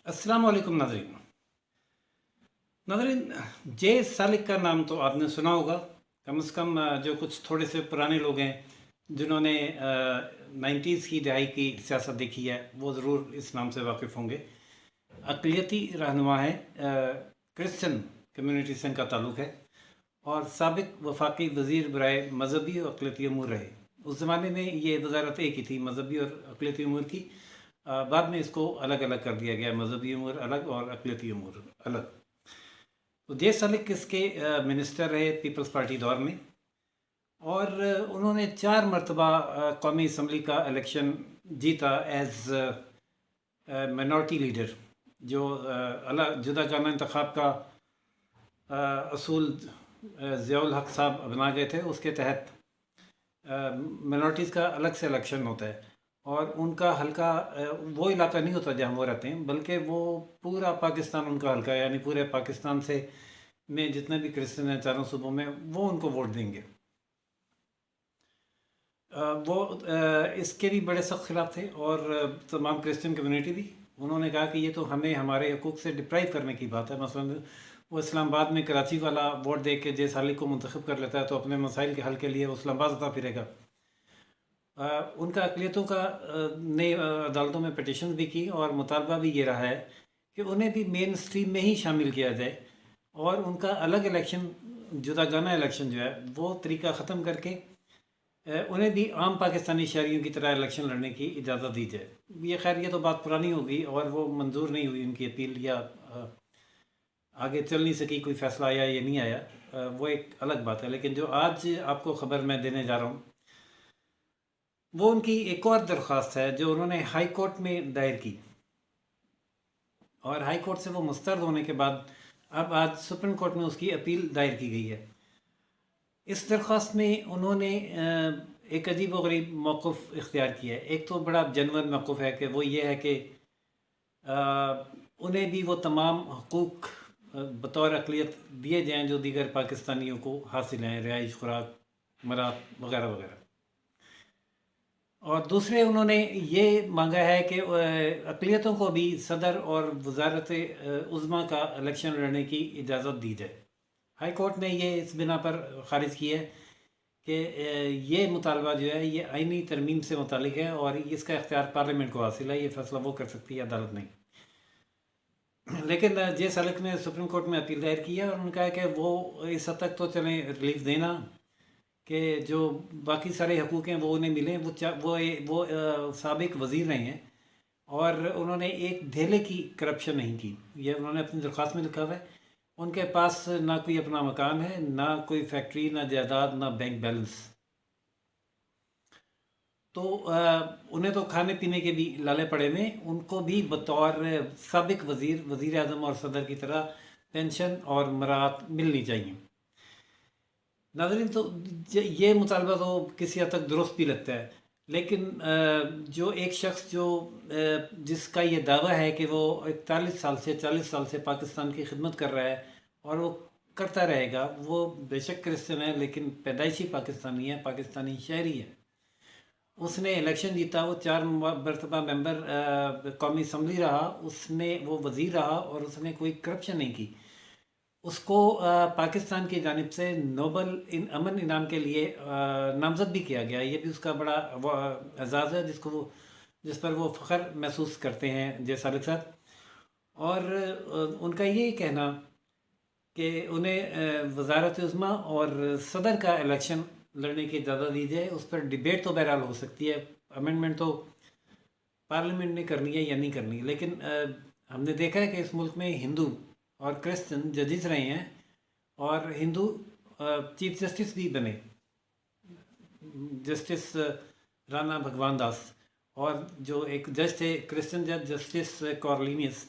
अस्सलाम वालेकुम नाजरीन। जे सालिक का नाम तो आपने सुना होगा। कम से कम जो कुछ थोड़े से पुराने लोग हैं जिन्होंने 90s की दहाई की सियासत देखी है वो ज़रूर इस नाम से वाकिफ़ होंगे। अक़लियती रहनुमा है, क्रिश्चियन कम्युनिटी से इनका ताल्लुक़ है और साबिक वफाकी वज़ीर बराए मजहबी और अक़लियती अमूर रहे। उस ज़माने में ये वज़ारत एक ही थी, मजहबी और अक़लियती अमूर की। बाद में इसको अलग अलग कर दिया गया, मजहबी अमूर अलग और अक़लियती अमूर अलग। तो जे सालिक इसके मिनिस्टर रहे पीपल्स पार्टी दौर में और उन्होंने 4 मरतबा कौमी असम्बली का इलेक्शन जीता एज़ माइनॉरिटी लीडर। जो अलग जुदा जाना इंतखाब का असूल ज़ियाउल हक साहब बना गए थे, उसके तहत माइनॉरिटीज़ का अलग से इलेक्शन होता है और उनका हल्का वो इलाका नहीं होता जहाँ वो रहते हैं, बल्कि वो पूरा पाकिस्तान उनका हल्का है, यानी पूरे पाकिस्तान से में जितने भी क्रिश्चियन हैं चारों सूबों में वो उनको वोट देंगे। वो इसके भी बड़े सख्त खिलाफ थे और तमाम क्रिश्चियन कम्युनिटी भी। उन्होंने कहा कि ये तो हमें हमारे हकूक़ से डिप्राइव करने की बात है। मसलन वो इस्लामाबाद में कराची वाला वोट दे के जे सालिक को मुंतखब कर लेता है तो अपने मसाइल के हल के लिए वो इस्लामाबाद आता फिरेगा। उनका अक़लियतों का ने अदालतों में पटिशन भी की और मुतालबा भी ये रहा है कि उन्हें भी मेन स्ट्रीम में ही शामिल किया जाए और उनका अलग इलेक्शन, जुदागाना इलेक्शन जो है वो तरीका ख़त्म करके उन्हें भी आम पाकिस्तानी शहरियों की तरह इलेक्शन लड़ने की इजाज़त दी जाए। ये खैर ये तो बात पुरानी हो गई और वो मंजूर नहीं हुई उनकी अपील, या आगे चल नहीं सकी, कोई फ़ैसला आया या नहीं आया, वो एक अलग बात है। लेकिन जो आज आपको ख़बर मैं देने जा रहा हूँ वो उनकी एक और दरख्वास्त है जो उन्होंने हाई कोर्ट में दायर की और हाई कोर्ट से वो मुस्तरद होने के बाद अब आज सुप्रीम कोर्ट में उसकी अपील दायर की गई है। इस दरख्वास्त में उन्होंने एक अजीब व गरीब मौक़िफ़ इख्तियार किया है। एक तो बड़ा जनवन मौक़िफ़ है कि वो ये है कि उन्हें भी वो तमाम हकूक़ बतौर अक़लियत दिए जाएँ जो दीगर पाकिस्तानियों को हासिल हैं, रिहाइश, खुराक, मरात वगैरह वगैरह। और दूसरे उन्होंने ये मांगा है कि अक़लियतों को भी सदर और वज़ारत उज़्मा का इलेक्शन लड़ने की इजाज़त दी जाए। हाई कोर्ट ने ये इस बिना पर ख़ारिज की है कि ये मुतालबा जो है ये आइनी तरमीम से मुतालिक है और इसका इख्तियार पार्लियामेंट को हासिल है, ये फ़ैसला वो कर सकती है, अदालत नहीं। लेकिन जे सालिक ने सुप्रीम कोर्ट में अपील दायर की है और उन्होंने कहा है कि वो इस हद तक तो चलें रिलीफ देना कि जो बाकी सारे हकूक़ हैं वो उन्हें मिलें। वो साबिक वज़ीर रहे हैं और उन्होंने एक धेले की करप्शन नहीं की, ये उन्होंने अपनी दरख्वास्त में लिखा हुआ है। उनके पास ना कोई अपना मकान है, ना कोई फैक्ट्री, ना जायदाद, ना बैंक बैलेंस। तो उन्हें तो खाने पीने के भी लाले पड़े में, उनको भी बतौर साबिक वज़ीर आज़म और सदर की तरह पेंशन और मरात मिलनी चाहिए। नाज़रीन, तो ये मुतालबा तो किसी हद तक दुरुस्त भी लगता है, लेकिन जो एक शख्स जो जिसका ये दावा है कि वो 41 साल से 40 साल से पाकिस्तान की खिदमत कर रहा है और वो करता रहेगा, वो बेशक क्रिश्चियन है लेकिन पैदाइशी पाकिस्तानी है, पाकिस्तानी शहरी है। उसने इलेक्शन जीता, वो 4 मरतबा मेंबर कौमी असम्बली रहा, उसने वो वज़ीर रहा और उसने कोई करप्शन नहीं की। उसको पाकिस्तान की जानिब से नोबल अमन इनाम के लिए नामज़द भी किया गया। ये भी उसका बड़ा एज़ाज़ है जिस पर वो फ़ख्र महसूस करते हैं जे सालिक साहब। और उनका ये कहना कि उन्हें वज़ारत उज़्मा और सदर का इलेक्शन लड़ने की इजाज़त दी जाए, उस पर डिबेट तो बहरहाल हो सकती है, अमेंडमेंट तो पार्लियामेंट ने करनी है या नहीं करनी। लेकिन हमने देखा है कि इस मुल्क में हिंदू और क्रिश्चियन जजेस रहे हैं और हिंदू चीफ जस्टिस भी बने, जस्टिस राणा भगवान दास, और जो एक जज थे क्रिश्चियन जज जस्टिस कॉर्लिनियस।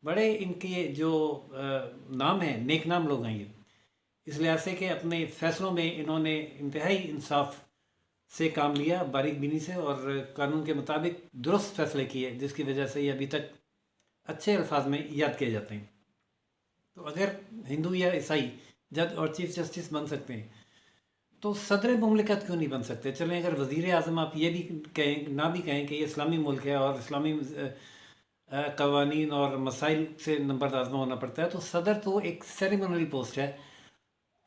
बड़े इनके जो नाम हैं, नेक नाम लोग हैं ये, इस लिहाज से कि अपने फ़ैसलों में इन्होंने इंतहाई इंसाफ से काम लिया, बारीक बीनी से, और कानून के मुताबिक दुरुस्त फैसले किए, जिसकी वजह से ये अभी तक अच्छे अल्फाज में याद किए जाते हैं। तो अगर हिंदू या ईसाई जज और चीफ जस्टिस बन सकते हैं तो सदर मुमलिकत क्यों नहीं बन सकते? चलें, अगर वज़ीर आज़म आप ये भी कहें, ना भी कहें कि ये इस्लामी मुल्क है और इस्लामी कवानीन और मसाइल से नंबर आज़मा होना पड़ता है। तो सदर तो एक सेरेमोनल पोस्ट है,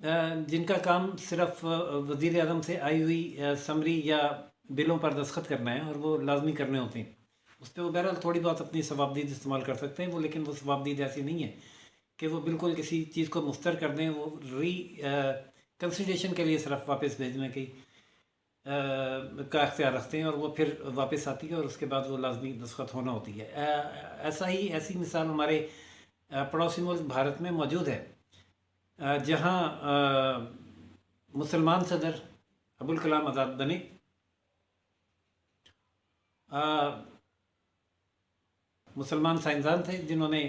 जिनका काम सिर्फ वज़ीर आज़म से आई हुई समरी या बिलों पर दस्तखत करना है, और वो लाजमी करने होते हैं। उस पर वो बहरहाल थोड़ी बहुत अपनी सवाबदीद इस्तेमाल कर सकते हैं वो, लेकिन वो सवाबदीद ऐसी नहीं है कि वो बिल्कुल किसी चीज़ को मुस्तर कर दें। वो कंसिडरेशन के लिए सिर्फ वापस भेजने की का अख्तियार रखते हैं, और वो फिर वापस आती है और उसके बाद वो लाजमी दस्तखत होना होती है। ऐसी मिसाल हमारे पड़ोसी मुल्क भारत में मौजूद है, जहाँ मुसलमान सदर अबुल कलाम आज़ाद बने। मुसलमान साइंसदान थे जिन्होंने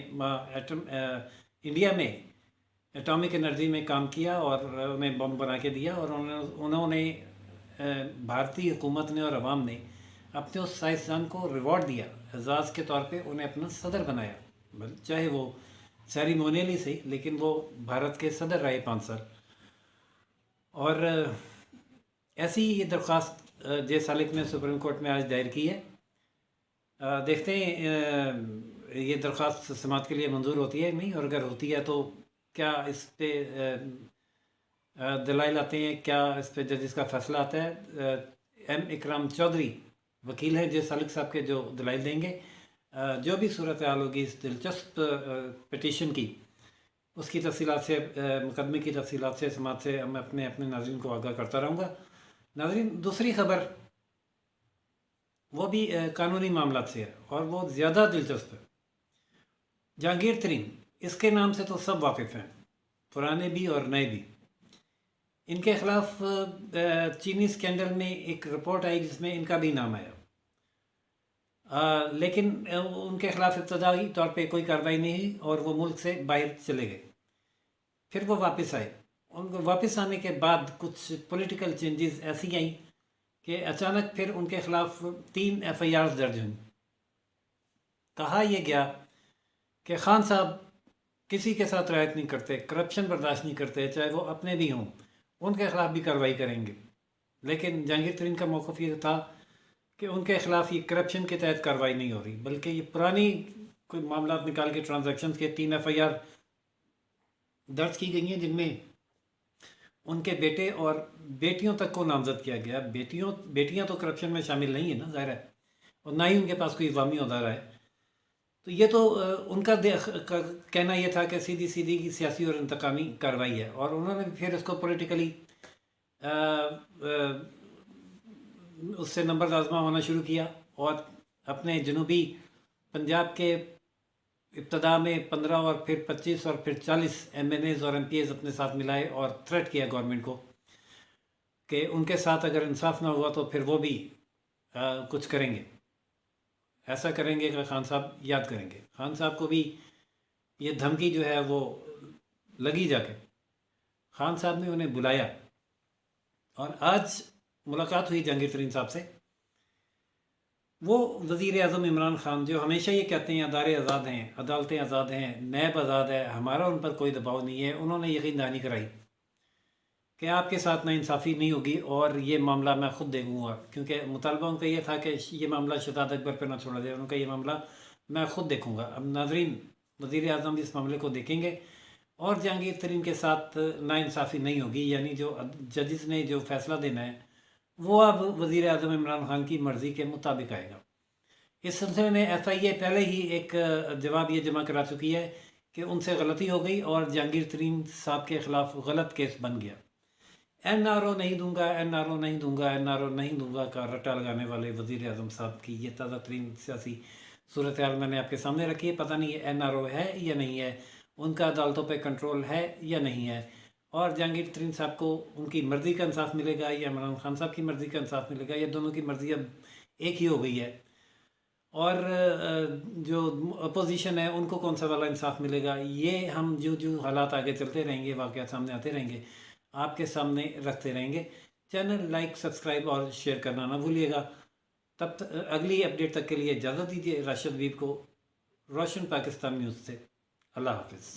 इंडिया में एटॉमिक एनर्जी में काम किया और उन्हें बम बना के दिया, और उन्होंने भारतीय हुकूमत ने और अवाम ने अपने उस साइंसदान को रिवॉर्ड दिया, एजाज़ के तौर पे उन्हें अपना सदर बनाया, चाहे वो सेरिमोनियली से, लेकिन वो भारत के सदर रहे 5 साल। और ऐसी ये दरख्वास्त जे सालिक ने सुप्रीम कोर्ट में आज दायर की है। देखते हैं ये दरख्वास्त समाअत के लिए मंजूर होती है नहीं, और अगर होती है तो क्या इस पर दलाइल आते हैं, क्या इस पर जजिस का फैसला आता है। एम इकराम चौधरी वकील हैं जे सालिक साहब के, जो दलाइल देंगे। जो भी सूरत हाल होगी इस दिलचस्प पटिशन की, उसकी तफसीलात से, मुकदमे की तफसीलात से, समाअत से मैं अपने नाज़रीन को आगाह करता रहूँगा। नाज़रीन, दूसरी ख़बर वो भी कानूनी मामला से है, और वो ज़्यादा दिलचस्प है। जहांगीर तरीन, इसके नाम से तो सब वाकिफ़ हैं, पुराने भी और नए भी। इनके ख़िलाफ़ चीनी स्कैंडल में एक रिपोर्ट आई जिसमें इनका भी नाम आया, लेकिन उनके ख़िलाफ़ इब्तदाई तौर पे कोई कार्रवाई नहीं हुई और वो मुल्क से बाहर चले गए। फिर वो वापस आए। उनको वापस आने के बाद कुछ पॉलिटिकल चेंजेस ऐसी आई कि अचानक फिर उनके ख़िलाफ़ 3 FIR दर्ज हुई। कहा यह गया कि खान साहब किसी के साथ रायत नहीं करते, करप्शन बर्दाश्त नहीं करते, चाहे वो अपने भी हों, उनके ख़िलाफ़ भी कार्रवाई करेंगे। लेकिन जहांगीर तरीन का मौक़िफ़ ये था कि उनके ख़िलाफ़ ये करप्शन के तहत कार्रवाई नहीं हो रही, बल्कि ये पुरानी कोई मामला निकाल के ट्रांजैक्शन के 3 FIR दर्ज की गई हैं, जिनमें उनके बेटे और बेटियों तक को नामजद किया गया। बेटियां तो करप्शन में शामिल नहीं है ना, ज़ाहिर है, और ना ही उनके पास कोई इवामी ओहदा है। तो ये तो उनका कहना यह था कि सीधी सीधी की सियासी और इंतकामी कार्रवाई है, और उन्होंने फिर इसको पॉलिटिकली उससे नंबर आज़मा होना शुरू किया, और अपने जनूबी पंजाब के इब्तदा में 15 और फिर 25 और फिर 40 MNAs और MPAs अपने साथ मिलाए और थ्रेट किया गवर्नमेंट को कि उनके साथ अगर इंसाफ ना हुआ तो फिर वो भी कुछ करेंगे, ऐसा करेंगे कि खान साहब याद करेंगे। खान साहब को भी ये धमकी जो है वो लगी जाके। खान साहब ने उन्हें बुलाया, और आज मुलाकात हुई जहांगीर तरीन साहब से। वो वज़ीर आज़म इमरान ख़ान जो हमेशा ये कहते हैं अदारे आज़ाद हैं, अदालतें आज़ाद हैं, नैब आज़ाद है, हमारा उन पर कोई दबाव नहीं है, उन्होंने यकीन दहानी कराई कि आपके साथ नाइंसाफ़ी नहीं होगी और ये मामला मैं ख़ुद देखूँगा, क्योंकि मुतालबा उनका ये था कि ये मामला शहजाद अकबर पर ना छोड़ा जाए। उनका ये मामला मैं ख़ुद देखूँगा। अब नाज़रीन, वज़ीर आज़म इस मामले को देखेंगे और जहांगीर तरीन के साथ नाइंसाफ़ी नहीं होगी, यानी जो जजिस ने जो फ़ैसला देना है वो अब वज़ीर आज़म इमरान ख़ान की मर्ज़ी के मुताबिक आएगा। इस सिलसिले में FIA पहले ही एक जवाब ये जमा करा चुकी है कि उनसे गलती हो गई और जहांगीर तरीन साहब के ख़िलाफ़ गलत केस बन गया। NRO नहीं दूंगा, NRO नहीं दूंगा, NRO नहीं दूंगा का रट्टा लगाने वाले वज़ीर आज़म साहब की ये ताज़ा तरीन सियासी सूरत हाल मैंने आपके सामने रखी है। पता नहीं ये NRO है या नहीं है, उनका अदालतों पर कंट्रोल है या नहीं है, और जहांगीर तरीन साहब को उनकी मर्ज़ी का इंसाफ मिलेगा या इमरान खान साहब की मर्ज़ी का इंसाफ मिलेगा, या दोनों की मर्ज़ी अब एक ही हो गई है। और जो अपोजिशन है उनको कौन सा वाला इंसाफ मिलेगा, ये हम जो हालात आगे चलते रहेंगे, वाक़यात सामने आते रहेंगे, आपके सामने रखते रहेंगे। चैनल लाइक, सब्सक्राइब और शेयर करना ना भूलिएगा। तब अगली अपडेट तक के लिए इजाज़त दीजिए। राशिद हबीब को रोशन पाकिस्तान न्यूज़ से। अल्लाह हाफ़िज़।